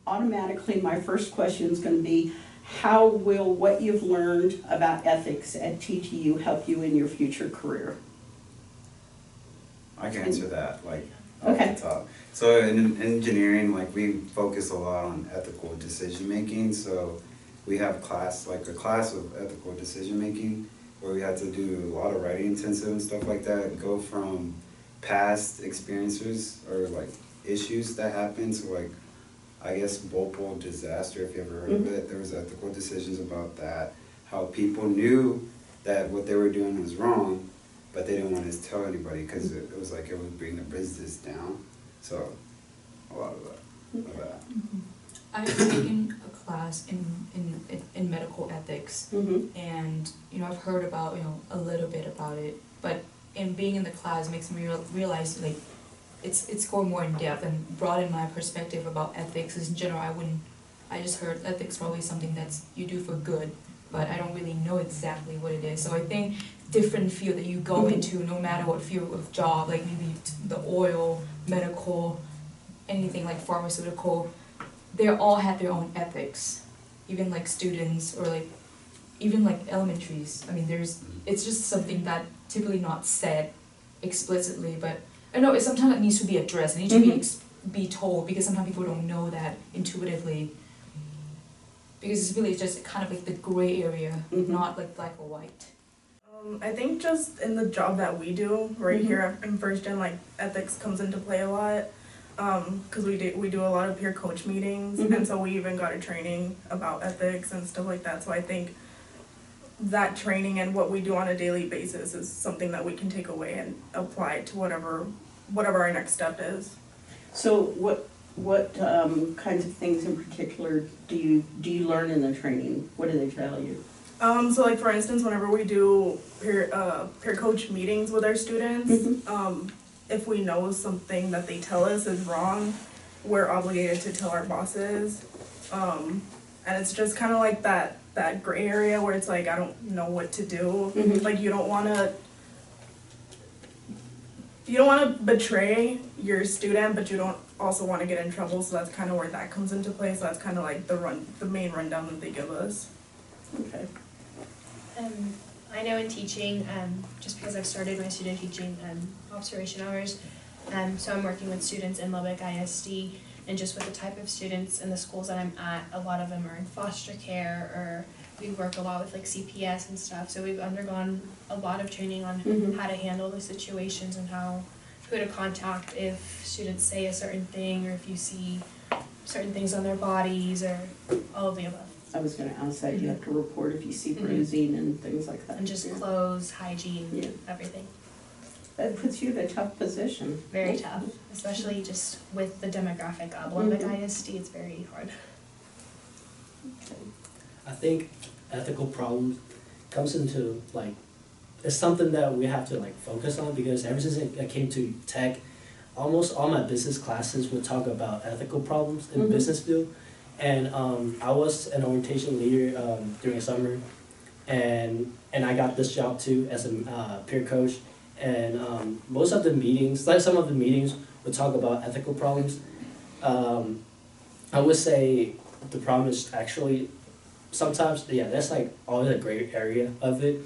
automatically my first question is going to be, how will what you've learned about ethics at TTU help you in your future career? I can answer that, like, okay. off the top. So in engineering, like, we focus a lot on ethical decision making. So we have class, like a class of ethical decision making, where we had to do a lot of writing intensive and stuff like that, go from past experiences or like issues that happened. So like, I guess Bhopal disaster, if you ever heard of it, there was ethical decisions about that, how people knew that what they were doing was wrong, but they didn't want to tell anybody because it was like it would bring the business down. So a lot of that. I've taken a class in medical ethics, and I've heard about a little bit about it, but in being in the class makes me realize like it's going more in depth and broaden my perspective about ethics. In general, I just heard ethics probably something that's you do for good, but I don't really know exactly what it is. So I think different field that you go into, no matter what field of job, like maybe the oil, medical, anything like pharmaceutical, they all have their own ethics. Even like students or like even like elementaries. I mean, it's just something that typically not said explicitly, but I know sometimes it needs to be addressed. It needs to be told, because sometimes people don't know that intuitively. Because it's really just kind of like the gray area, not like black or white. I think just in the job that we do right here in First Gen, like ethics comes into play a lot. Because we do a lot of peer coach meetings, and so we even got a training about ethics and stuff like that. So I think that training and what we do on a daily basis is something that we can take away and apply to whatever our next step is. So what kinds of things in particular do you learn in the training? What do they tell you? So like for instance, whenever we do peer coach meetings with our students, if we know something that they tell us is wrong, we're obligated to tell our bosses. And it's just kind of like that gray area where it's like, I don't know what to do. Like you don't want to betray your student, but you don't also want to get in trouble. So that's kind of where that comes into play. So that's kind of like the main rundown that they give us. Okay. I know in teaching, just because I've started my student teaching observation hours, so I'm working with students in Lubbock ISD, and just with the type of students in the schools that I'm at, a lot of them are in foster care, or we work a lot with like CPS and stuff, so we've undergone a lot of training on how to handle the situations and who to contact if students say a certain thing, or if you see certain things on their bodies, or all of the above. I was going to ask that. You have to report if you see bruising and things like that. And just clothes, hygiene, everything. That puts you in a tough position. Very tough, especially just with the demographic of Lubbock ISD, it's very hard. Okay. I think ethical problems comes into like, it's something that we have to like focus on, because ever since I came to tech, almost all my business classes would talk about ethical problems in the business field. And I was an orientation leader during summer, and I got this job too as a peer coach. And most of the meetings, like some of the meetings, would talk about ethical problems. I would say the problem is actually sometimes, that's like always a gray area of it,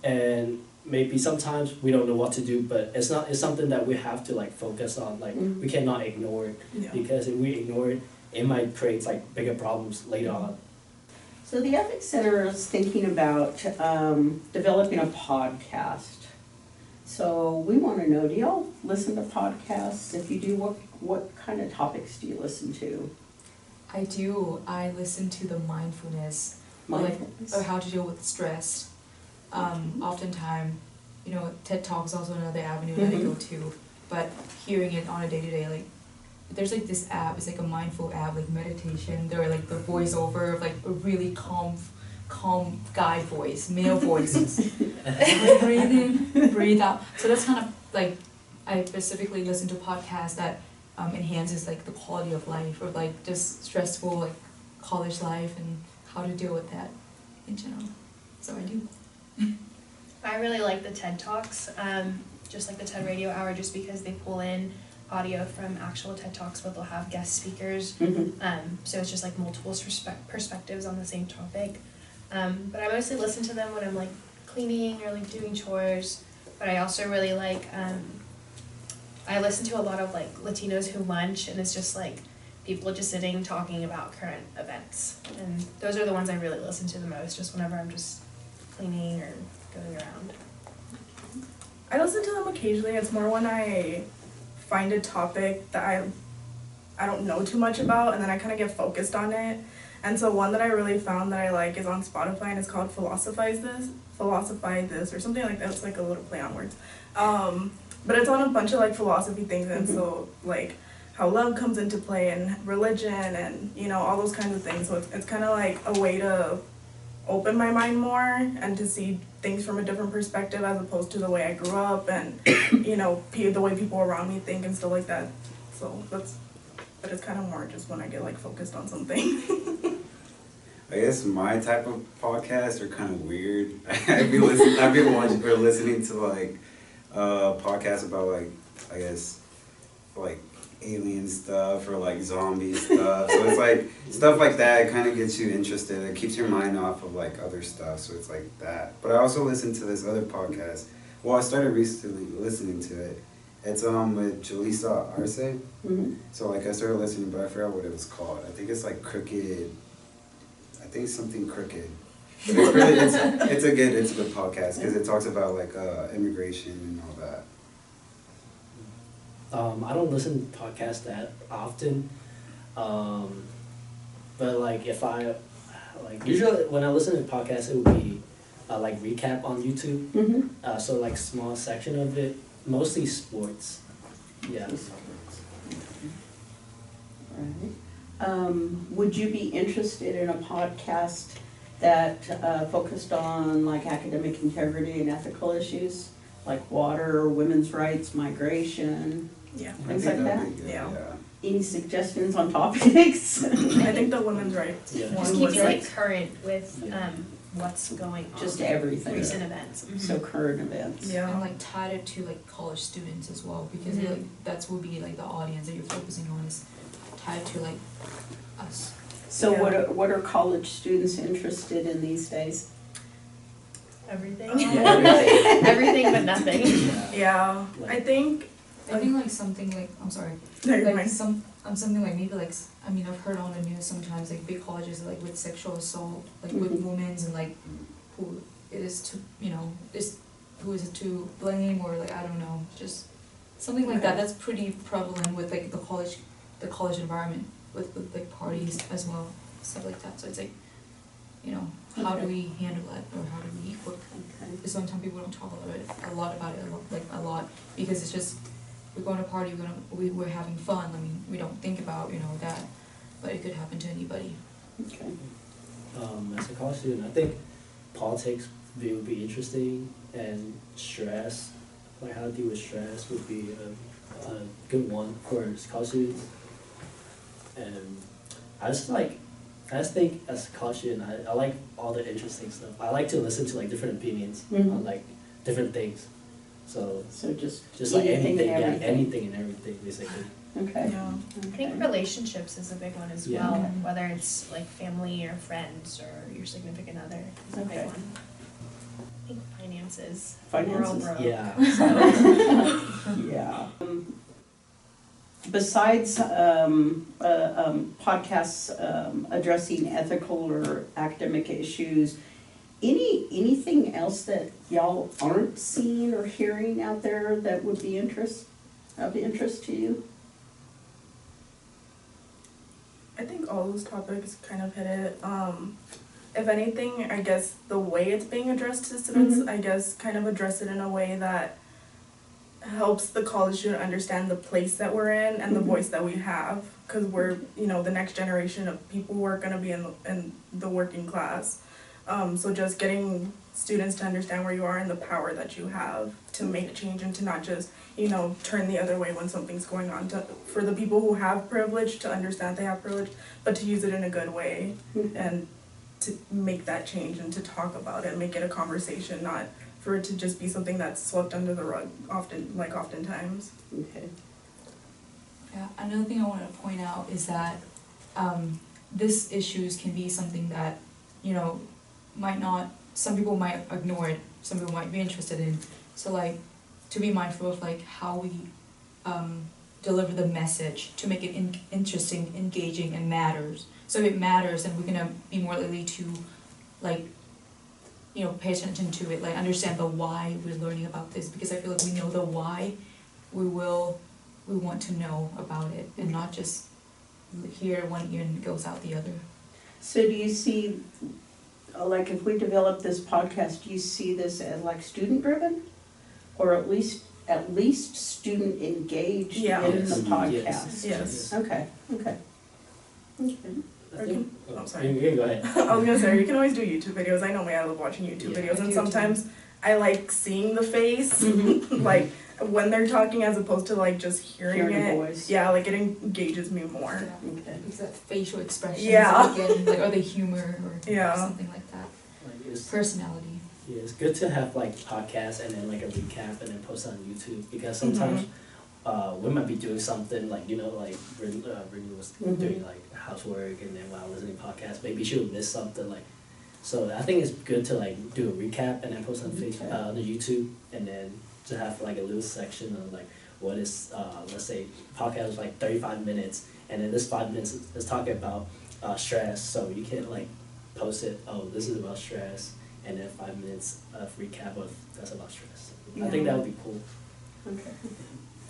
and maybe sometimes we don't know what to do, but it's something that we have to like focus on. Like we cannot ignore it, because if we ignore it, it might create like bigger problems later on. So the Ethics Center is thinking about developing a podcast. So we want to know, do y'all listen to podcasts? If you do, what kind of topics do you listen to? I do. I listen to the mindfulness. Or how to deal with stress. Oftentimes, TED Talk is also another avenue that I go to, but hearing it on a day-to-day, like, there's like this app, it's like a mindful app, like meditation. There are like the voiceover of like a really calm guy voice, male voice. Breathe in, breathe out. So that's kind of like, I specifically listen to podcasts that enhances like the quality of life, or like just stressful like college life and how to deal with that in general. So I do. I really like the TED Talks, just like the TED Radio Hour, just because they pull in audio from actual TED Talks, but they'll have guest speakers. So it's just like multiple perspectives on the same topic. But I mostly listen to them when I'm like cleaning or like doing chores. But I also really like, I listen to a lot of like Latinos Who Lunch, and it's just like people just sitting talking about current events. And those are the ones I really listen to the most, just whenever I'm just cleaning or going around. I listen to them occasionally. It's more when I find a topic that I don't know too much about, and then I kind of get focused on it. And so one that I really found that I like is on Spotify, and it's called Philosophize This, or something like that. It's like a little play on words. But it's on a bunch of like philosophy things, and so like how love comes into play and religion and, you know, all those kinds of things. So it's kind of like a way to open my mind more and to see things from a different perspective as opposed to the way I grew up and, you know, the way people around me think and stuff like that. So but it's kind of more just when I get like focused on something. I guess my type of podcasts are kind of weird. I've been watching or listening to like podcasts about like, I guess, like alien stuff or like zombie stuff. So it's like stuff like that. It kind of gets you interested. It keeps your mind off of like other stuff. So it's like that. But I also listen to this other podcast. Well, I started recently listening to it. It's with Julissa Arce. So like I started listening, but I forgot what it was called. I think it's like Crooked. I think it's something Crooked. But it's really it's a good podcast because it talks about like immigration and all that. I don't listen to podcasts that often, but like if I, like usually when I listen to podcasts, it would be like recap on YouTube. So like small section of it, mostly sports. Yeah. Right. Would you be interested in a podcast that focused on like academic integrity and ethical issues, like water, women's rights, migration? Yeah. Things like that? Yeah. Any suggestions on topics? I think the women's rights Yeah. one Just was keeping like, like current with Yeah. what's going on. Just everything. Recent events. So current events. And yeah. like tied it to like college students as well, because like that's will be like the audience that you're focusing on is tied to like us. So Yeah. what are college students interested in these days? Everything. Everything. But nothing. Yeah. I think I think like something like, I'm sorry, no, you're like fine. something like maybe like, I mean, I've heard on the news sometimes like big colleges like with sexual assault, like with women's and like who it is to, you know, who is it to blame or like, I don't know, just something like that. That's pretty prevalent with like the college environment with like parties as well, stuff like that. So it's like, you know, how do we handle that or how do we work? Because sometimes people don't talk a lot about it, a lot, because it's just, we're going to party, we're having fun. I mean, we don't think about, you know, that, but it could happen to anybody. Okay. As a college student, I think politics would be interesting, and stress, like how to deal with stress would be a good one for college students. And I just think as a college student, I like all the interesting stuff. I like to listen to like different opinions on like different things. So just like anything anything, and yeah, everything. anything and everything basically. Okay. Yeah. I think relationships is a big one as Yeah. well, whether it's like family or friends or your significant other is a big Okay. one. I think finances. Finances? We're all broke. Yeah. Yeah. Besides podcasts addressing ethical or academic issues, anything else that y'all aren't seeing or hearing out there that would be of interest to you? I think all those topics kind of hit it. If anything, I guess the way it's being addressed to students, I guess kind of address it in a way that helps the college student understand the place that we're in and the voice that we have, because we're, you know, the next generation of people who are going to be in the working class. So just getting students to understand where you are and the power that you have to make change and to not just, you know, turn the other way when something's going on. For the people who have privilege to understand they have privilege, but to use it in a good way and to make that change and to talk about it, make it a conversation, not for it to just be something that's swept under the rug oftentimes. Okay. Yeah, another thing I wanted to point out is that this issues can be something that, you know, might not, some people might ignore it, some people might be interested in. So like, to be mindful of like how we deliver the message to make it interesting, engaging, and matters. So if it matters, then we're gonna be more likely to like, you know, pay attention to it, like understand the why we're learning about this, because I feel like we know the why, we want to know about it and not just hear one ear and it goes out the other. So do you see, like if we develop this podcast, do you see this as like student driven? Or at least student engaged Yeah. in the Yes. podcast? Yes. Okay. I Or think, oh, sorry. yeah, go ahead. I was gonna say, you can always do YouTube videos. I know me, I love watching YouTube Yeah, videos, I and do sometimes I like seeing the face, Mhm. like when they're talking as opposed to like just hearing Hearing a it. voice. Yeah, like it engages me more. Okay. It's that facial expressions Yeah. again, like, or the humor or Yeah. something like that. Like it's, Personality. yeah, it's good to have like podcasts and then like a recap and then post on YouTube, because sometimes we might be doing something like, you know, like Brittany was Mhm. doing like housework, and then while listening to podcasts, maybe she would miss something like. So I think it's good to like do a recap and then post on Okay. on the YouTube, and then to have like a little section of like what is let's say podcast is like 35 minutes, and then this 5 minutes is talking about stress, so you can like post it, oh, this is about stress, and then 5 minutes of recap of that's about stress. I think that would be cool. Okay.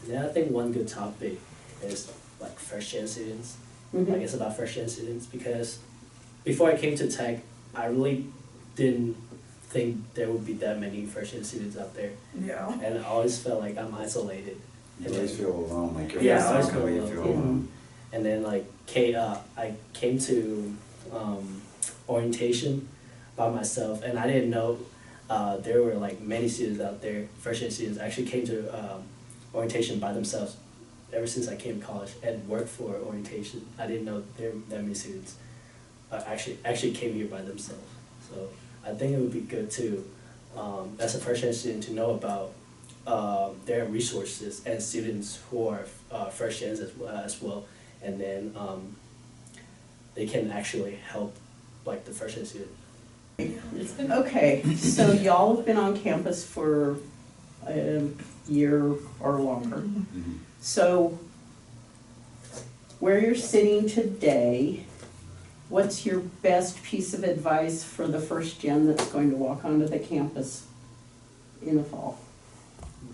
Yeah, I think one good topic is like first gen students. Mhm. Like it's about first gen students, because before I came to tech, I really didn't think there would be that many first gen students out there, Yeah. and I always felt like I'm isolated. You always feel alone, like you're Yeah, first I always time coming, you feel feel alone. alone. And then like I came to orientation by myself, and I didn't know there were like many students out there, first gen students actually came to orientation by themselves ever since I came to college and worked for orientation. I didn't know there were that many students actually came here by themselves. So I think it would be good to, as a first gen student, to know about their resources and students who are first gens as well, and then they can actually help like the first gen student. Okay, so y'all have been on campus for a year or longer. Mhm. So where you're sitting today, what's your best piece of advice for the first gen that's going to walk onto the campus in the fall?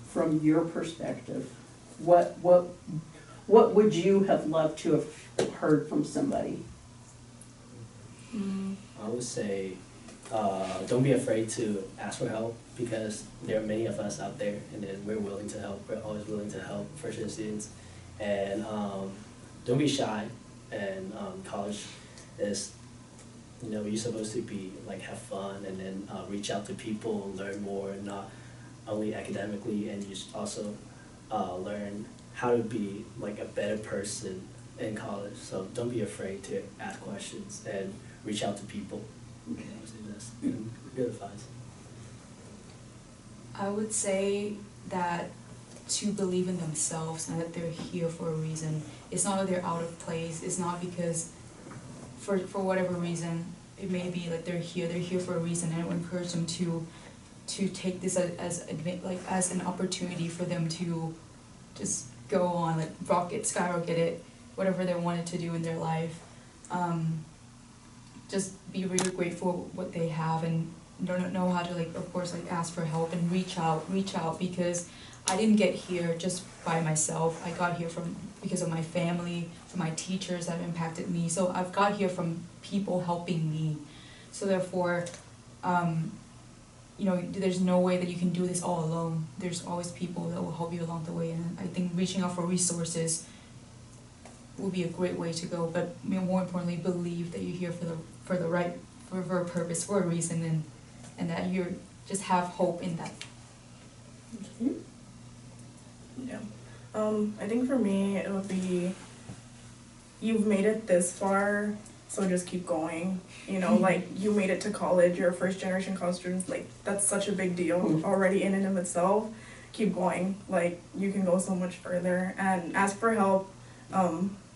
From your perspective, what would you have loved to have heard from somebody? I would say, don't be afraid to ask for help, because there are many of us out there, and then we're willing to help. We're always willing to help first year students, and don't be shy. And college is, you know, you're supposed to be like have fun, and then reach out to people, learn more, not only academically, and you should also learn how to be like a better person in college. So don't be afraid to ask questions and reach out to people. Okay. I would say that's good advice. I would say that to believe in themselves and that they're here for a reason. It's not that they're out of place. It's not because for whatever reason it may be like they're here for a reason, and I would encourage them to take this as an opportunity for them to just go on, like skyrocket it, whatever they wanted to do in their life. Just be really grateful for what they have, and don't know how to, like, of course, like ask for help and reach out, because I didn't get here just by myself. I got here because of my family, from my teachers that impacted me. So I've got here from people helping me. So therefore, you know, there's no way that you can do this all alone. There's always people that will help you along the way, and I think reaching out for resources will be a great way to go. But more importantly, believe that you're here for a purpose, for a reason, and that you just have hope in that. Yeah. I think for me, it would be, you've made it this far, so just keep going. You know, like, you made it to college, you're a first generation college student, like, that's such a big deal already in and of itself. Keep going, like, you can go so much further, and ask for help.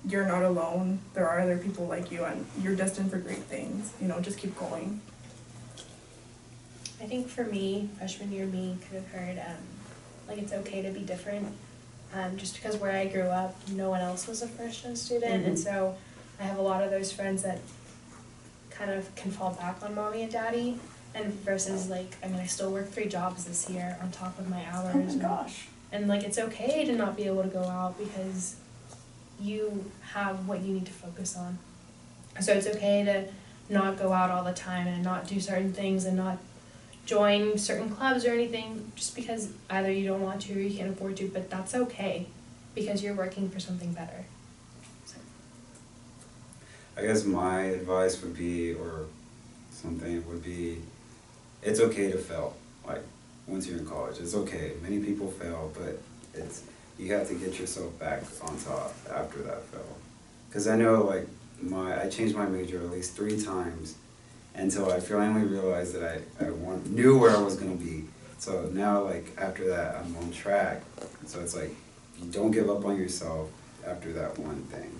you're not alone. There are other people like you, and you're destined for great things. You know, just keep going. I think for me, freshman year me kind of heard like it's okay to be different. Just because where I grew up, no one else was a first-gen student, and so I have a lot of those friends that kind of can fall back on mommy and daddy, and versus like, I mean, I still work 3 jobs this year on top of my hours. Oh my gosh. And like, it's okay to not be able to go out because you have what you need to focus on. So it's okay to not go out all the time and not do certain things and not join certain clubs or anything just because either you don't want to or you can't afford to, but that's okay because you're working for something better. So. I guess my advice would be, or something would be, it's okay to fail. Like, once you're in college, it's okay. Many people fail, but you have to get yourself back on top after that fail. Because I know, like, I changed my major at least 3 times until I finally realized that I knew where I was going to be. So now, like, after that, I'm on track. So it's like, you don't give up on yourself after that one thing.